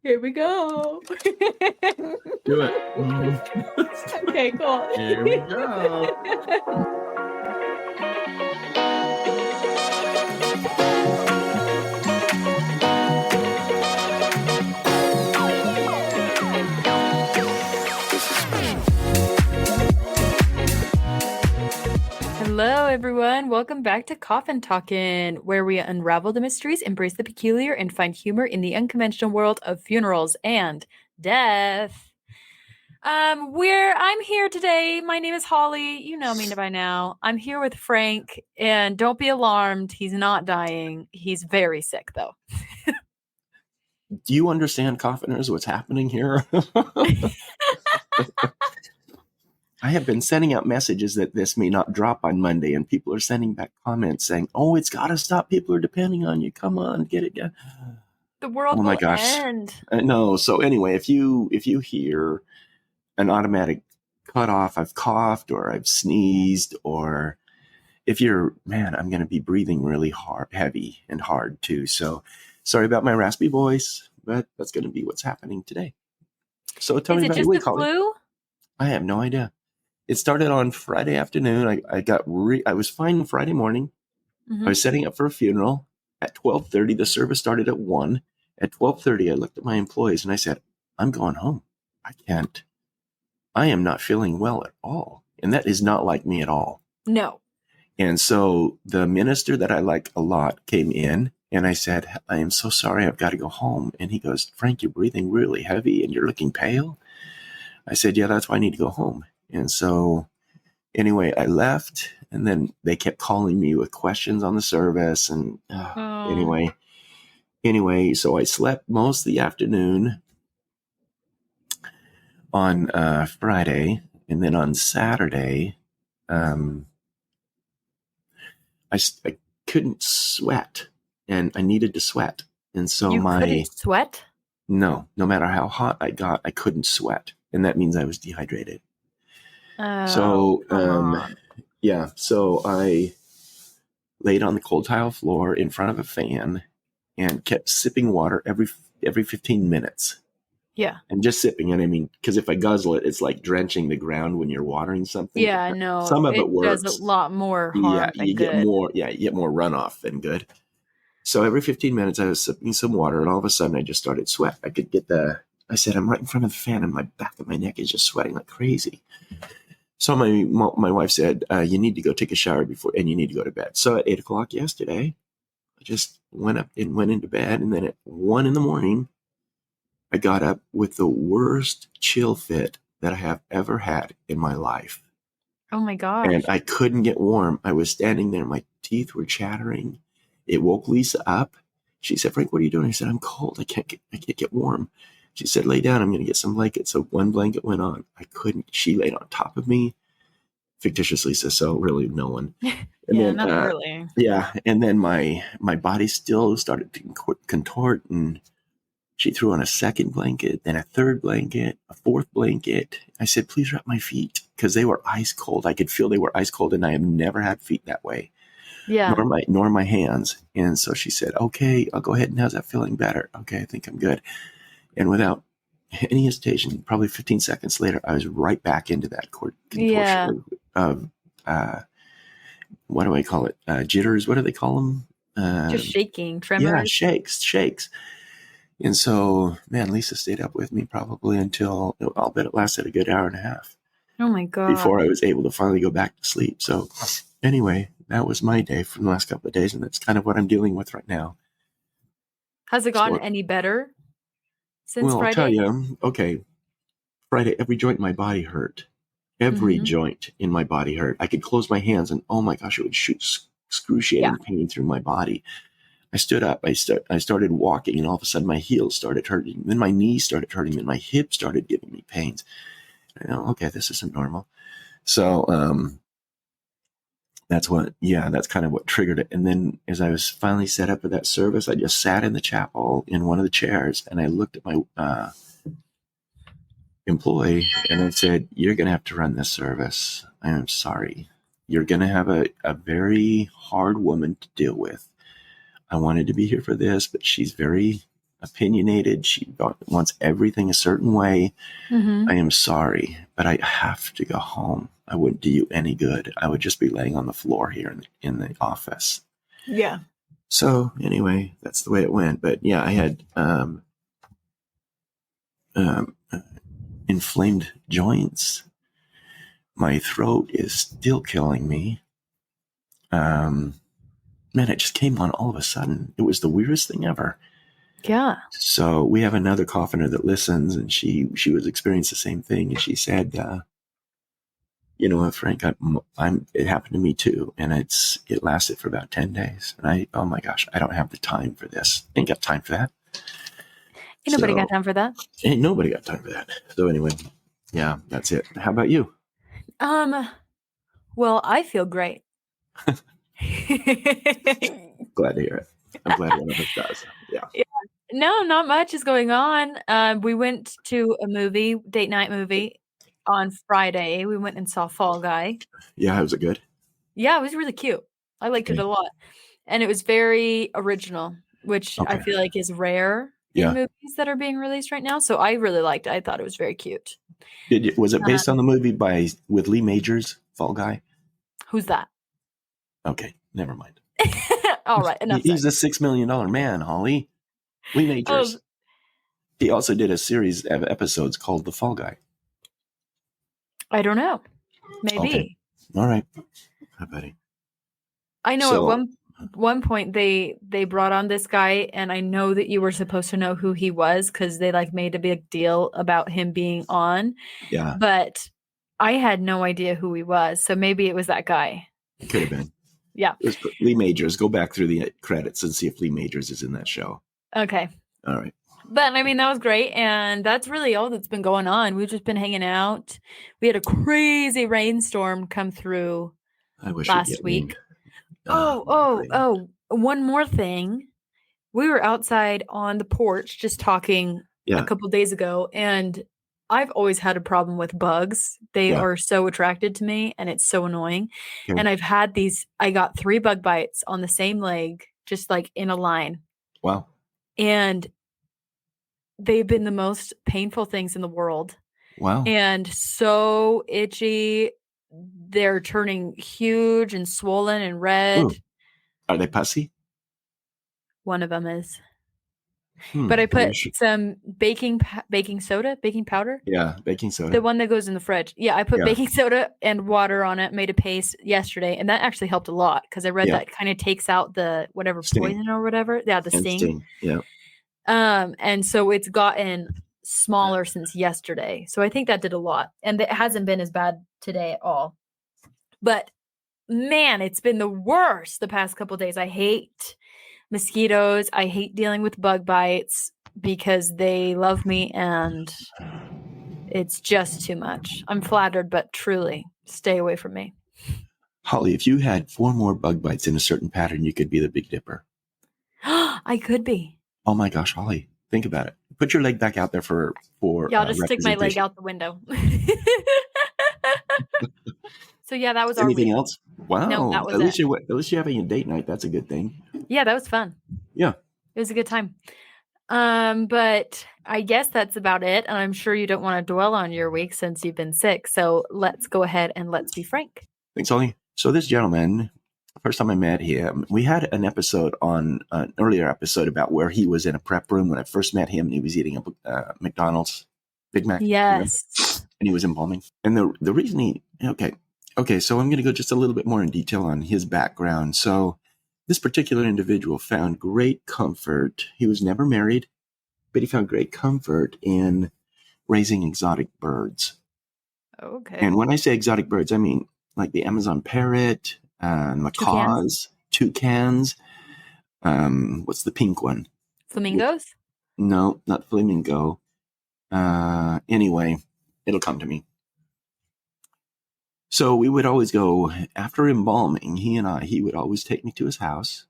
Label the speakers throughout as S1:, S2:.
S1: Here we go.
S2: Do it.
S1: Okay, cool.
S2: Here we go.
S1: Hello, everyone. Welcome back to Coffin Talkin', where we unravel the mysteries, embrace the peculiar, and find humor in the unconventional world of funerals and death. I'm here today. My name is Holly. You know me by now. I'm here with Frank, and don't be alarmed. He's not dying. He's very sick, though.
S2: Do you understand, coffiners, what's happening here? I have been sending out messages that this may not drop on Monday, and people are sending back comments saying, "Oh, it's got to stop. People are depending on you. Come on, get it done."
S1: The world will end.
S2: No. So anyway, if you hear an automatic cut off, I've coughed or I've sneezed, or if you're, man, I'm going to be breathing really hard, heavy and hard too. So sorry about my raspy voice, but that's going to be what's happening today. So tell me about your week, Holly.
S1: Is it just the flu?
S2: I have no idea. It started on Friday afternoon. I was fine Friday morning. Mm-hmm. I was setting up for a funeral at 12:30. The service started at 1. At 12:30, I looked at my employees and I said, "I'm going home. I can't. I am not feeling well at all." And that is not like me at all.
S1: No.
S2: And so the minister that I like a lot came in and I said, "I am so sorry. I've got to go home." And he goes, "Frank, you're breathing really heavy and you're looking pale." I said, "Yeah, that's why I need to go home." And so anyway, I left, and then they kept calling me with questions on the service. And anyway, so I slept most of the afternoon on Friday, and then on Saturday, I couldn't sweat, and I needed to sweat. And so
S1: you couldn't sweat?
S2: No matter how hot I got, I couldn't sweat, and that means I was dehydrated. So I laid on the cold tile floor in front of a fan and kept sipping water every 15 minutes.
S1: Yeah.
S2: And just sipping it. I mean, because if I guzzle it, it's like drenching the ground when you're watering something.
S1: Yeah, no.
S2: Some of it works.
S1: It does a lot more harm than good.
S2: You get more runoff than good. So every 15 minutes I was sipping some water, and all of a sudden I just started sweat. I could get I said, I'm right in front of the fan and my back of my neck is just sweating like crazy. So my wife said, you need to go take a shower before, and you need to go to bed. So at 8 o'clock yesterday, I just went up and went into bed. And then at 1 a.m, I got up with the worst chill fit that I have ever had in my life.
S1: Oh my gosh.
S2: And I couldn't get warm. I was standing there. My teeth were chattering. It woke Lisa up. She said, "Frank, what are you doing?" I said, "I'm cold. I can't get warm." She said, "Lay down. I'm going to get some blankets." So one blanket went on. I couldn't. She laid on top of me. Fictitious Lisa, so really no one.
S1: And not really.
S2: Yeah, and then my body still started to contort, and she threw on a second blanket, then a third blanket, a fourth blanket. I said, "Please wrap my feet," because they were ice cold. I could feel they were ice cold, and I have never had feet that way.
S1: Yeah.
S2: Nor my hands. And so she said, "Okay, I'll go ahead. And how's that feeling better?" "Okay, I think I'm good." And without any hesitation, probably 15 seconds later, I was right back into that contortion of what do I call it? Jitters. What do they call them?
S1: Just shaking, tremors.
S2: Yeah, shakes. And so, man, Lisa stayed up with me probably until, I'll bet it lasted a good hour and a half.
S1: Oh my God.
S2: Before I was able to finally go back to sleep. So anyway, that was my day from the last couple of days, and that's kind of what I'm dealing with right now.
S1: Has it gotten any better since Friday?
S2: I'll tell you, okay, Friday, every joint in my body hurt. Every joint in my body hurt. I could close my hands and, oh my gosh, it would shoot excruciating pain through my body. I stood up. I started walking, and all of a sudden my heels started hurting. Then my knees started hurting, and my hips started giving me pains. Okay, this isn't normal. So that's kind of what triggered it. And then as I was finally set up for that service, I just sat in the chapel in one of the chairs, and I looked at my employee and I said, "You're going to have to run this service. I am sorry. You're going to have a very hard woman to deal with. I wanted to be here for this, but she's very opinionated. She wants everything a certain way. I
S1: Mm-hmm.
S2: am sorry, but I have to go home. I wouldn't do you any good. I would just be laying on the floor here in the office.
S1: Yeah.
S2: So anyway, that's the way it went. But yeah, I had um, inflamed joints. My throat is still killing me. Man, it just came on all of a sudden. It was the weirdest thing ever.
S1: Yeah.
S2: So we have another coffiner that listens, and she was experiencing the same thing, and she said, "You know what, Frank? It happened to me too, and it lasted for about 10 days. And oh my gosh, I don't have the time for this. Ain't got time for that.
S1: Ain't nobody got
S2: So
S1: time for that.
S2: ain't nobody got time for that. So anyway, yeah, that's it. How about you?
S1: Um, well, I feel great.
S2: Glad to hear it. I'm glad one of us does. Yeah,
S1: Yeah. No, not much is going on. We went to a movie, date night movie on Friday. We went and saw Fall Guy.
S2: yeah. Was it good?
S1: Yeah, it was really cute. I liked it
S2: Okay,
S1: a lot. And it was very original, which I
S2: okay,
S1: feel like is rare in
S2: yeah.
S1: movies that are being released right now. So I really liked it. I thought it was very cute.
S2: Was it based
S1: Um,
S2: on the movie with Lee Majors, Fall Guy?
S1: who's that?
S2: Okay, never mind.
S1: All right, enough said.
S2: He's a $6 million man, Holly. Lee
S1: Oh,
S2: Majors. He also did a series of episodes called The Fall Guy.
S1: I don't know.
S2: Okay,
S1: Maybe.
S2: all right. Hi, buddy.
S1: I know at
S2: So
S1: one point they brought on this guy, and I know that you were supposed to know who he was because they like made a big deal about him being on,
S2: yeah,
S1: but I had no idea who he was. So maybe it was that guy.
S2: it could have been.
S1: Yeah.
S2: It was Lee Majors. Go back through the credits and see if Lee Majors is in that show.
S1: Okay.
S2: All right.
S1: But I mean, that was great. And that's really all that's been going on. We've just been hanging out. We had a crazy rainstorm come through
S2: I wish it'd
S1: last
S2: get rain.
S1: week. Oh,
S2: More
S1: oh,
S2: rain.
S1: oh, one more thing. We were outside on the porch just talking a
S2: Yeah,
S1: couple days ago, and I've always had a problem with bugs. They
S2: yeah.
S1: are so attracted to me, and it's so annoying.
S2: Okay.
S1: And I got 3 bug bites on the same leg, just like in a line.
S2: Wow.
S1: And they've been the most painful things in the world
S2: Wow.
S1: and so itchy. They're turning huge and swollen and red.
S2: Ooh. Are they pussy?
S1: One of them is. But I
S2: Well, you
S1: put
S2: should.
S1: some baking soda, baking powder,
S2: Yeah, baking
S1: the
S2: soda.
S1: one that goes in the fridge. Yeah, I put
S2: Yeah,
S1: baking soda and water on it, made a paste yesterday, and that actually helped a lot because I read
S2: yeah.
S1: that kind of takes out the whatever
S2: Sting
S1: poison or whatever. Yeah, the
S2: and
S1: sting.
S2: sting. Yeah.
S1: And so it's gotten smaller since yesterday. So I think that did a lot. And it hasn't been as bad today at all. But man, it's been the worst the past couple days. I hate mosquitoes. I hate dealing with bug bites because they love me and it's just too much. I'm flattered, but truly, stay away from me.
S2: Holly, if you had 4 more bug bites in a certain pattern, you could be the Big Dipper.
S1: I could be.
S2: Oh my gosh, Holly, think about it. Put your leg back out there for
S1: Yeah, I'll just stick my leg
S2: representation.
S1: out the window. So yeah, that was our
S2: Anything
S1: week.
S2: else?
S1: No,
S2: Wow.
S1: that was it.
S2: At least you're having a date night. That's a good thing.
S1: Yeah, that was fun.
S2: Yeah.
S1: It was a good time. But I guess that's about it. And I'm sure you don't want to dwell on your week since you've been sick. So let's go ahead and let's be frank.
S2: Thanks, Holly. So this gentleman, first time I met him, we had an episode on an earlier episode about where he was in a prep room when I first met him, and he was eating a McDonald's Big Mac,
S1: Yes.
S2: and he was embalming. And the reason okay, so I'm going to go just a little bit more in detail on his background. So this particular individual found great comfort. He was never married, but he found great comfort in raising exotic birds.
S1: Okay.
S2: And when I say exotic birds, I mean like the Amazon parrot,
S1: Toucans?
S2: macaws, toucans. What's the pink one?
S1: Flamingos?
S2: No, not flamingo. Anyway, it'll come to me. So we would always go after embalming. He would always take me to his house,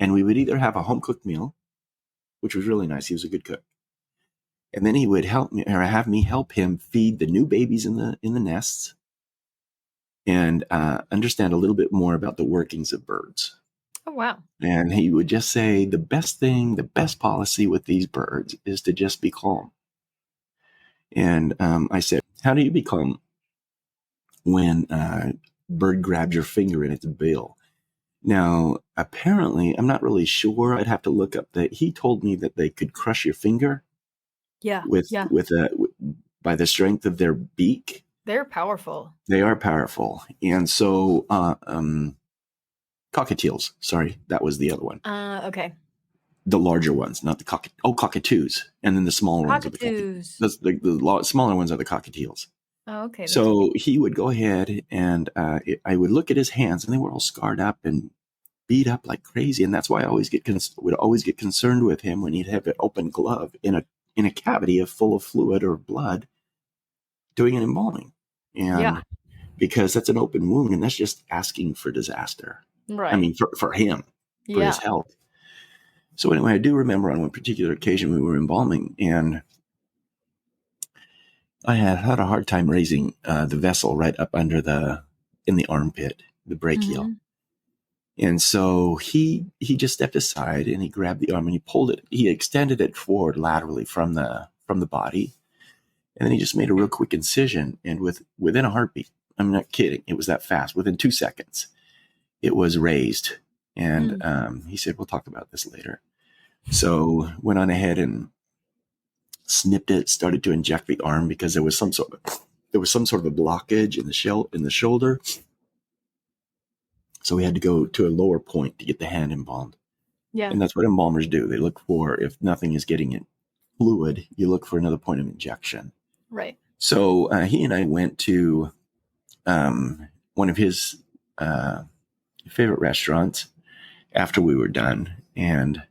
S2: and we would either have a home cooked meal, which was really nice. He was a good cook, and then he would help me or have me help him feed the new babies in the nests and understand a little bit more about the workings of birds.
S1: Oh, wow.
S2: And he would just say, the best thing, the best policy with these birds is to just be calm. And I said, how do you be calm when a bird grabs your finger in its bill? Now, apparently, I'm not really sure. I'd have to look up that. He told me that they could crush your finger
S1: Yeah.
S2: with
S1: Yeah.
S2: by the strength of their beak.
S1: They're powerful.
S2: They are powerful. And so cockatiels, sorry, that was the other one.
S1: Okay.
S2: The larger ones, not the cockatoos. And then the smaller ones are the
S1: Cockatoos.
S2: the smaller ones are the cockatiels.
S1: Oh, okay. That's
S2: So he would go ahead and I would look at his hands and they were all scarred up and beat up like crazy. And that's why I would always get concerned with him when he'd have an open glove in a cavity full of fluid or blood doing an embalming. And
S1: yeah.
S2: because that's an open wound and that's just asking for disaster.
S1: Right.
S2: I mean, for him, for his health. So anyway, I do remember on one particular occasion we were embalming and I had a hard time raising the vessel right up under in the armpit, the brachial.
S1: Mm-hmm.
S2: And so he just stepped aside and he grabbed the arm and he pulled it. He extended it forward laterally from the body. And then he just made a real quick incision. And within a heartbeat, I'm not kidding, it was that fast. Within 2 seconds, it was raised. And he said, we'll talk about this later. So went on ahead and snipped it, started to inject the arm because there was some sort of a blockage in the shoulder. So we had to go to a lower point to get the hand embalmed.
S1: Yeah.
S2: And that's what embalmers do. They look for, if nothing is getting in fluid, you look for another point of injection.
S1: Right.
S2: So he and I went to one of his favorite restaurants after we were done. And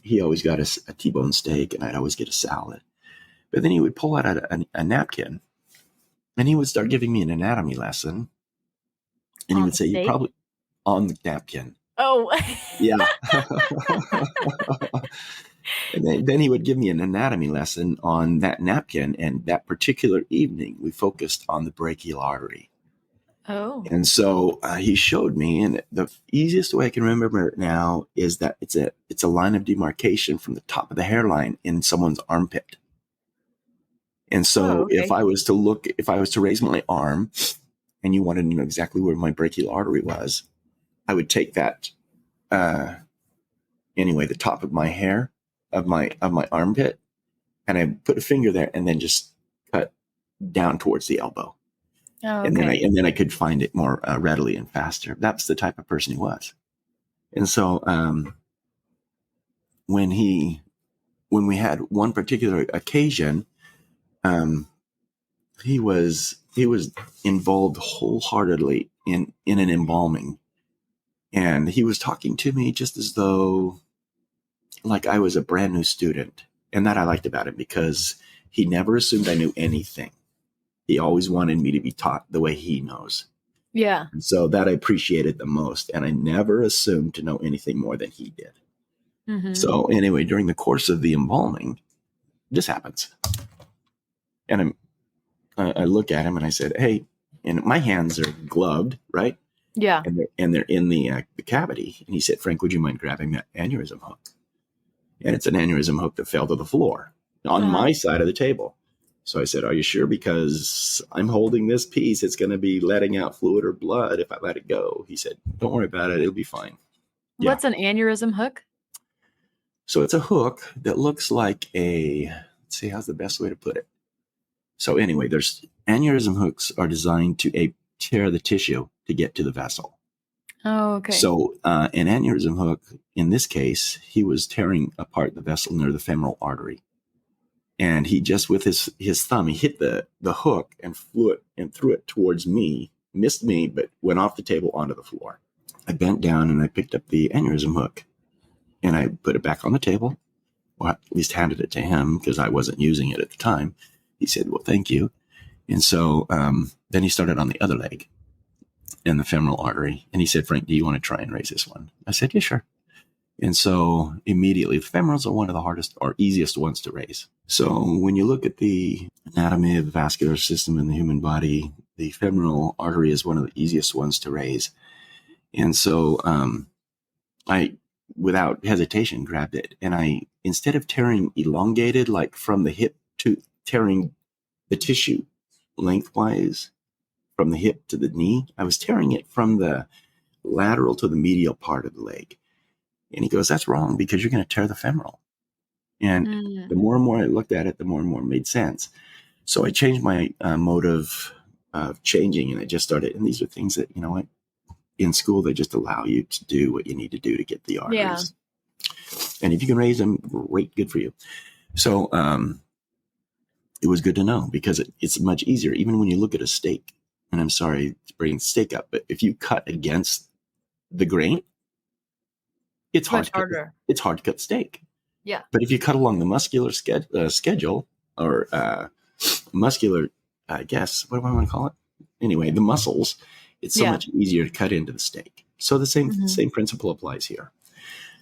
S2: he always got us a T-bone steak and I'd always get a salad. But then he would pull out a napkin and he would start giving me an anatomy lesson. And he would say, you probably on the napkin.
S1: Oh,
S2: yeah. And then he would give me an anatomy lesson on that napkin. And that particular evening, we focused on the brachial artery.
S1: Oh.
S2: And so he showed me, and the easiest way I can remember it now is that it's a line of demarcation from the top of the hairline in someone's armpit. And so if I was to raise my arm and you wanted to know exactly where my brachial artery was, I would take that, the top of my hair of my armpit, and I put a finger there and then just cut down towards the elbow.
S1: Oh, okay.
S2: And then I could find it more readily and faster. That's the type of person he was. And so when we had one particular occasion, he was involved wholeheartedly in an embalming, and he was talking to me just as though like I was a brand new student. And that I liked about him because he never assumed I knew anything. He always wanted me to be taught the way he knows.
S1: Yeah.
S2: And so that I appreciated the most. And I never assumed to know anything more than he did. Mm-hmm. So anyway, during the course of the embalming, this happens. And I look at him and I said, hey, and my hands are gloved, right?
S1: Yeah.
S2: And they're in the cavity. And he said, Frank, would you mind grabbing that aneurysm hook? And it's an aneurysm hook that fell to the floor on my side of the table. So I said, are you sure? Because I'm holding this piece. It's going to be letting out fluid or blood if I let it go. He said, don't worry about it. It'll be fine.
S1: What's an aneurysm hook?
S2: So it's a hook that looks like let's see, how's the best way to put it? So anyway, there's aneurysm hooks are designed to tear the tissue to get to the vessel.
S1: Oh, okay.
S2: So an aneurysm hook, in this case, he was tearing apart the vessel near the femoral artery. And he just, with his thumb, he hit the hook and threw it towards me, missed me, but went off the table onto the floor. I bent down and I picked up the aneurysm hook and I put it back on the table, or at least handed it to him because I wasn't using it at the time. He said, well, thank you. And so then he started on the other leg in the femoral artery. And he said, Frank, do you want to try and raise this one? I said, yeah, sure. And so immediately, the femorals are one of the hardest or easiest ones to raise. So when you look at the anatomy of the vascular system in the human body, the femoral artery is one of the easiest ones to raise. And so I, without hesitation, grabbed it. And I, instead of tearing elongated, like from the hip to tearing the tissue lengthwise from the hip to the knee, I was tearing it from the lateral to the medial part of the leg. And he goes, that's wrong because you're going to tear the femoral. And the more and more I looked at it, the more and more it made sense. So I changed my mode of changing, and I just started. And these are things that, you know what, in school, they just allow you to do what you need to do to get the arteries.
S1: Yeah.
S2: And if you can raise them, great, good for you. So it was good to know because it's much easier, even when you look at a steak. And I'm sorry to bring steak up, but if you cut against the grain, it's hard.
S1: Much harder.
S2: It's hard to cut steak.
S1: Yeah.
S2: But if you cut along the muscular schedule or muscular, I guess, what do I want to call it? Anyway, the muscles, it's so much easier to cut into the steak. So the same principle applies here.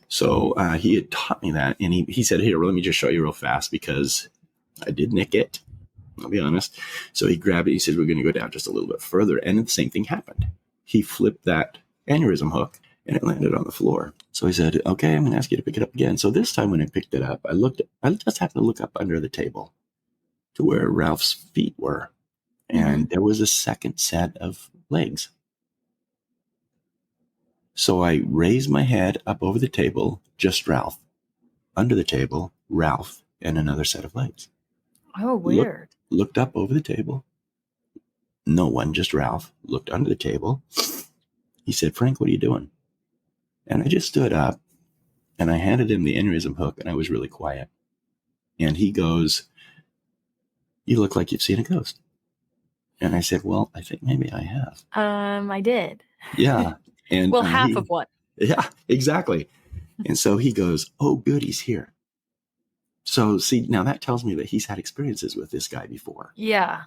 S2: So he had taught me that, and he said, here, let me just show you real fast because I did nick it. I'll be honest. So he grabbed it. He said, we're going to go down just a little bit further. And the same thing happened. He flipped that aneurysm hook and it landed on the floor. So he said, okay, I'm going to ask you to pick it up again. So this time when I picked it up, I just happened to look up under the table to where Ralph's feet were. And there was a second set of legs. So I raised my head up over the table, just Ralph. Under the table, Ralph and another set of legs.
S1: Oh, weird.
S2: Looked up over the table. No one, just Ralph. Looked under the table. He said, Frank, what are you doing? And I just stood up and I handed him the aneurysm hook and I was really quiet. And he goes, you look like you've seen a ghost. And I said, well, I think maybe I have.
S1: I did.
S2: Yeah. And
S1: well, half of one.
S2: Yeah, exactly. And so he goes, oh, good, he's here. So see, now that tells me that he's had experiences with this guy before.
S1: Yeah.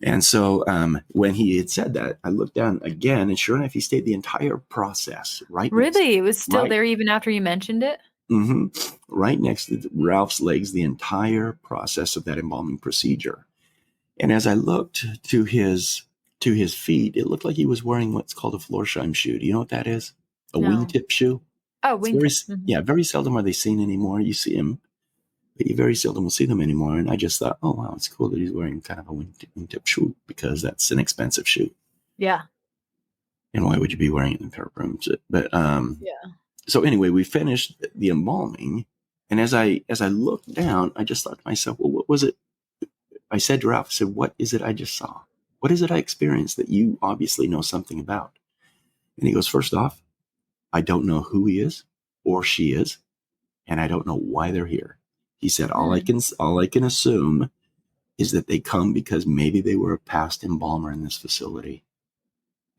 S2: And so when he had said that, I looked down again, and sure enough, he stayed the entire process. Right.
S1: Really? It was still there even after you mentioned it?
S2: Right next to Ralph's legs, the entire process of that embalming procedure. And as I looked to his feet, it looked like he was wearing what's called a Florsheim shoe. Do you know what that is? A wingtip shoe?
S1: Oh, wingtip.
S2: Yeah, very seldom are they seen anymore. You see them, but you very seldom will see them anymore. And I just thought, oh, wow, it's cool that he's wearing kind of a wingtip shoe because that's an expensive shoe.
S1: Yeah.
S2: And why would you be wearing it in the room? But so anyway, we finished the embalming. And as I looked down, I just thought to myself, well, what was it? I said to Ralph, I said, what is it I just saw? What is it I experienced that you obviously know something about? And he goes, first off, I don't know who he is or she is, and I don't know why they're here. He said, all I can assume is that they come because maybe they were a past embalmer in this facility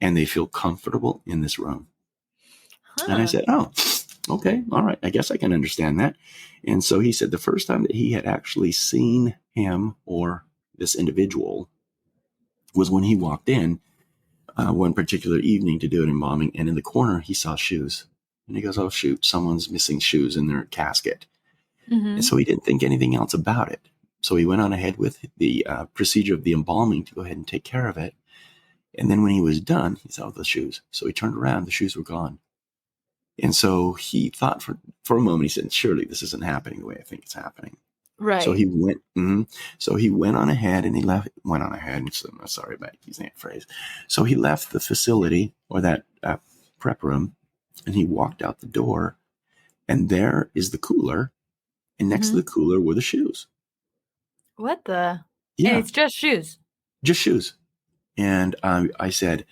S2: and they feel comfortable in this room. And I said, oh, okay, all right. I guess I can understand that. And so he said the first time that he had actually seen him or this individual was when he walked in one particular evening to do an embalming, and in the corner he saw shoes. And he goes, oh, shoot, someone's missing shoes in their casket. And so he didn't think anything else about it. So he went on ahead with the procedure of the embalming to go ahead and take care of it. And then when he was done, he saw the shoes. So he turned around, the shoes were gone. And so he thought for a moment, he said, surely this isn't happening the way I think it's happening.
S1: Right.
S2: So he went, so he went on ahead and so I'm sorry about using that phrase. So he left the facility or that prep room and he walked out the door, and there is the cooler. And next to the cooler were the shoes.
S1: What the?
S2: Yeah.
S1: And it's just shoes.
S2: Just shoes. And I said,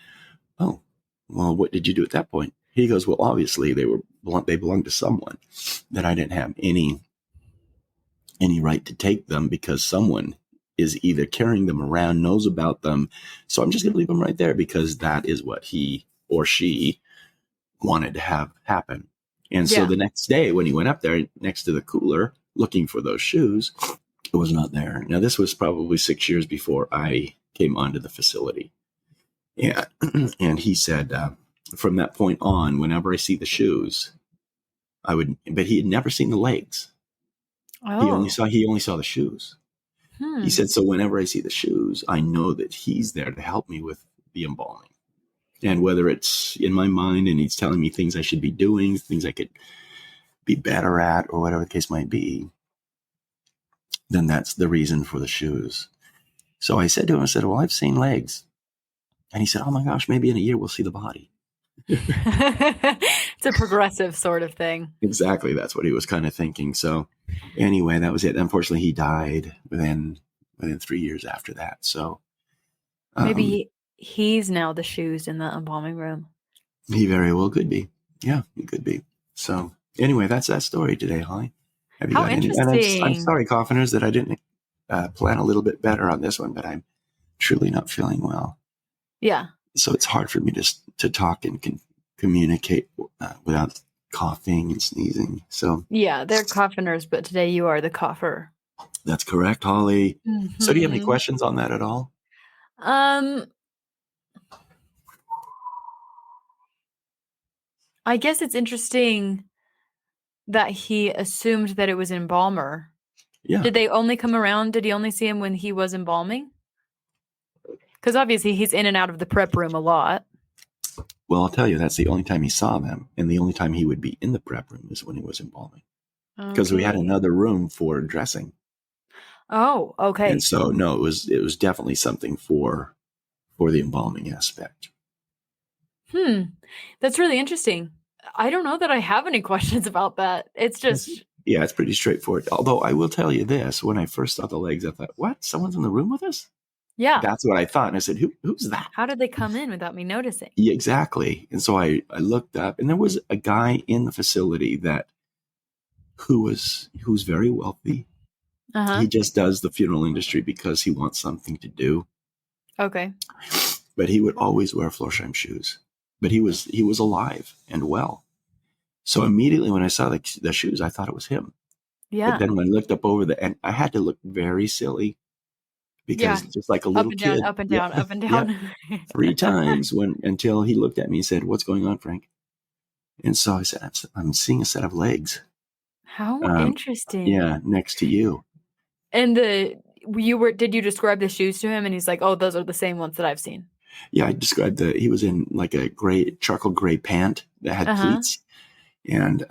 S2: oh, well, what did you do at that point? He goes, well, obviously they belonged to someone that I didn't have any right to take them because someone is either carrying them around, knows about them. So I'm just going to leave them right there because that is what he or she wanted to have happen. And so the next day when he went up there next to the cooler looking for those shoes, it was not there. Now, this was probably 6 years before I came onto the facility. Yeah. And he said, from that point on, whenever I see the shoes, but he had never seen the legs. Oh. He only saw the shoes. He said, so whenever I see the shoes, I know that he's there to help me with the embalming. And whether it's in my mind and he's telling me things I should be doing, things I could be better at, or whatever the case might be, then that's the reason for the shoes. So I said to him, I said, well, I've seen legs. And he said, oh my gosh, maybe in a year we'll see the body.
S1: It's a progressive sort of thing.
S2: Exactly. That's what he was kind of thinking. So anyway, that was it. Unfortunately, he died within 3 years after that. So
S1: Maybe he's now the shoes in the embalming room.
S2: he very well could be. Yeah, he could be. So anyway, that's that story today, Holly. Have you
S1: How
S2: got any? And
S1: interesting.
S2: I'm sorry, Coffeners, that I didn't plan a little bit better on this one, but I'm truly not feeling well.
S1: Yeah.
S2: So it's hard for me to talk and communicate without coughing and sneezing. So
S1: Yeah, they're coffeners, but today you are the cougher.
S2: that's correct, Holly.
S1: Mm-hmm.
S2: So do you have any questions on that at all?
S1: I guess it's interesting that he assumed that it was embalmer.
S2: Yeah.
S1: Did they only come around? Did he only see him when he was embalming? Because obviously he's in and out of the prep room a lot.
S2: Well, I'll tell you, that's the only time he saw them. And the only time he would be in the prep room is when he was embalming. Because we had another room for dressing.
S1: Oh, okay.
S2: And so, no, it was definitely something for the embalming aspect.
S1: That's really interesting. I don't know that I have any questions about that. It's just...
S2: Yeah, it's pretty straightforward. Although I will tell you this, when I first saw the legs, I thought, what? Someone's in the room with us?
S1: Yeah.
S2: That's what I thought. And I said, who's that?
S1: How did they come in without me noticing?
S2: Yeah, exactly. And so I looked up, and there was a guy in the facility who's very wealthy.
S1: Uh-huh.
S2: He just does the funeral industry because he wants something to do.
S1: Okay.
S2: But he would always wear Florsheim shoes. But he was alive and well. So immediately when I saw the shoes, I thought it was him.
S1: Yeah.
S2: But then when I looked up over and I had to look very silly because just like a little kid.
S1: Up and down, up and down.
S2: 3 times until he looked at me and said, what's going on, Frank? And so I said, I'm seeing a set of legs.
S1: How interesting.
S2: Yeah, next to you.
S1: And did you describe the shoes to him? And he's like, oh, those are the same ones that I've seen.
S2: Yeah, I described he was in like a charcoal gray pant that had pleats. And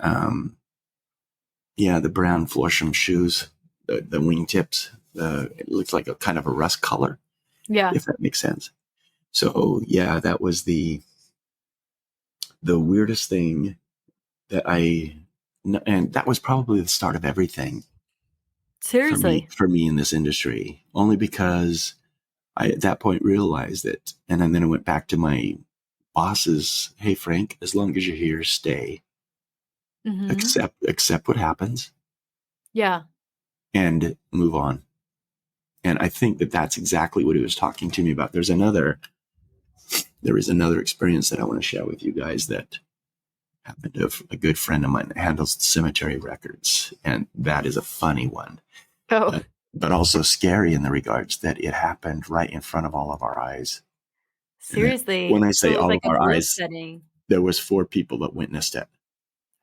S2: the brown Florsheim shoes, the wingtips, it looks like a kind of a rust color.
S1: Yeah.
S2: If that makes sense. So yeah, that was the weirdest thing and that was probably the start of everything.
S1: Seriously.
S2: For me in this industry, only because I at that point realized it. And then I went back to my bosses. Hey, Frank, as long as you're here, stay. Mm-hmm. Accept what happens.
S1: Yeah.
S2: And move on. And I think that's exactly what he was talking to me about. There is another experience that I want to share with you guys that happened to a good friend of mine that handles cemetery records. And that is a funny one.
S1: Oh.
S2: But also scary in the regards that it happened right in front of all of our eyes.
S1: Seriously.
S2: When I say all of our eyes,
S1: setting.
S2: There was 4 people that witnessed it.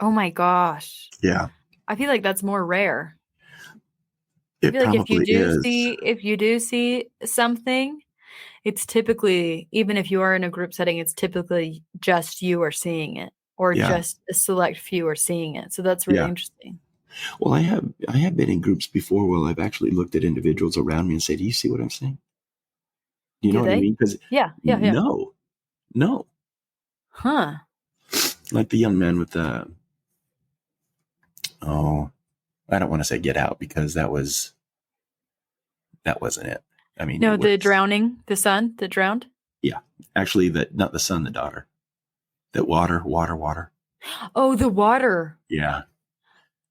S1: Oh my gosh.
S2: Yeah.
S1: I feel like that's more rare.
S2: I feel like
S1: if you do see something, it's typically, even if you are in a group setting, it's typically just you are seeing it, or just a select few are seeing it. So that's really interesting.
S2: Well, I have been in groups before where I've actually looked at individuals around me and said, "Do you see what I'm saying?" You know what I mean? Because no,
S1: huh?
S2: Like the young man with the I don't want to say Get Out because that wasn't it. I mean,
S1: no, the drowning, the son that drowned.
S2: Yeah, actually, not the son, the daughter. That water.
S1: Oh, the water.
S2: Yeah.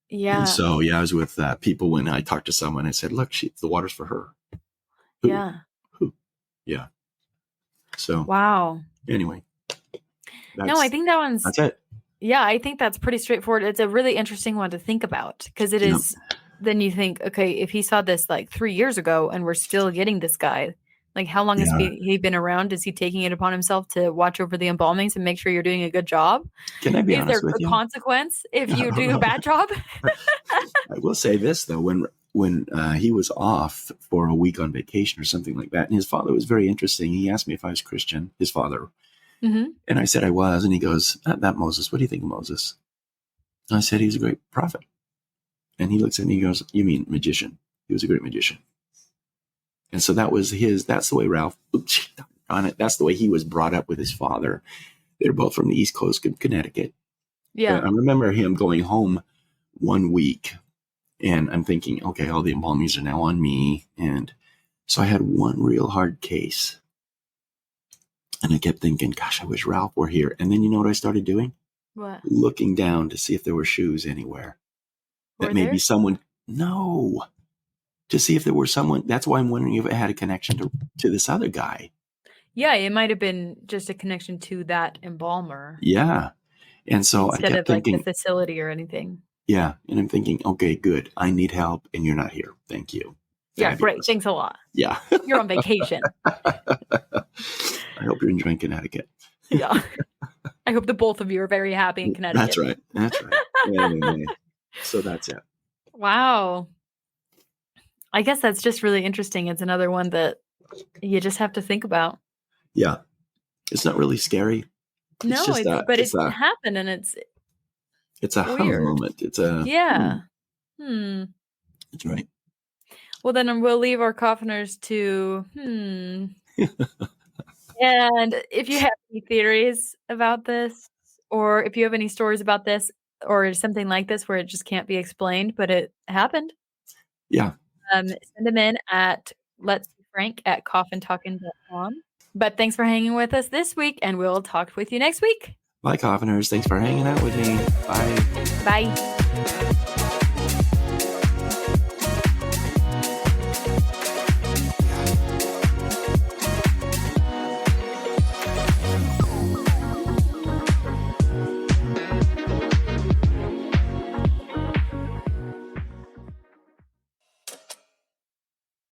S1: Yeah.
S2: And so, I was with people when I talked to someone. I said, "Look, the water's for her." Who?
S1: Yeah.
S2: Who? Yeah. So.
S1: Wow.
S2: Anyway.
S1: No, I think
S2: that's it.
S1: Yeah, I think that's pretty straightforward. It's a really interesting one to think about because it is. Then you think, okay, if he saw this like 3 years ago and we're still getting this guy, like how long has he been around? Is he taking it upon himself to watch over the embalmings and make sure you're doing a good job?
S2: Can I be honest with you?
S1: Is there a consequence if you do a bad job?
S2: I will say this though, when he was off for a week on vacation or something like that, and his father was very interesting. He asked me if I was Christian, his father.
S1: Mm-hmm.
S2: And I said I was. And he goes, that Moses, what do you think of Moses? And I said, he's a great prophet. And he looks at me and he goes, you mean magician? He was a great magician. And so that's the way Ralph, on it. That's the way he was brought up with his father. They're both from the East Coast of Connecticut.
S1: Yeah.
S2: I remember him going home one week and I'm thinking, okay, all the embalmings are now on me. And so I had one real hard case. And I kept thinking, gosh, I wish Ralph were here. And then you know what I started doing?
S1: What?
S2: Looking down to see if there were shoes anywhere. That maybe someone, no, to see if there were someone. That's why I'm wondering if it had a connection to this other guy.
S1: Yeah, it might have been just a connection to that embalmer.
S2: Yeah. And so
S1: instead
S2: I kept
S1: of
S2: thinking,
S1: like the facility or anything.
S2: Yeah. And I'm thinking, okay, good. I need help and you're not here. Thank you.
S1: Yeah,
S2: Fabulous.
S1: great. Thanks a lot.
S2: Yeah.
S1: You're on vacation.
S2: I hope you're enjoying Connecticut.
S1: Yeah. I hope the both of you are very happy in Connecticut.
S2: That's right. Anyway, so that's it.
S1: Wow. I guess that's just really interesting. It's another one that you just have to think about.
S2: Yeah. It's not really scary.
S1: No, but it happened and
S2: it's a
S1: weird
S2: moment. It's a
S1: yeah.
S2: That's right.
S1: Well, then we'll leave our coffiners to And if you have any theories about this, or if you have any stories about this, or something like this where it just can't be explained, but it happened.
S2: Yeah.
S1: Send them in at letsfrank@coffintalkin.com. But thanks for hanging with us this week, and we'll talk with you next week.
S2: Bye, coffiners. Thanks for hanging out with me. Bye.
S1: Bye.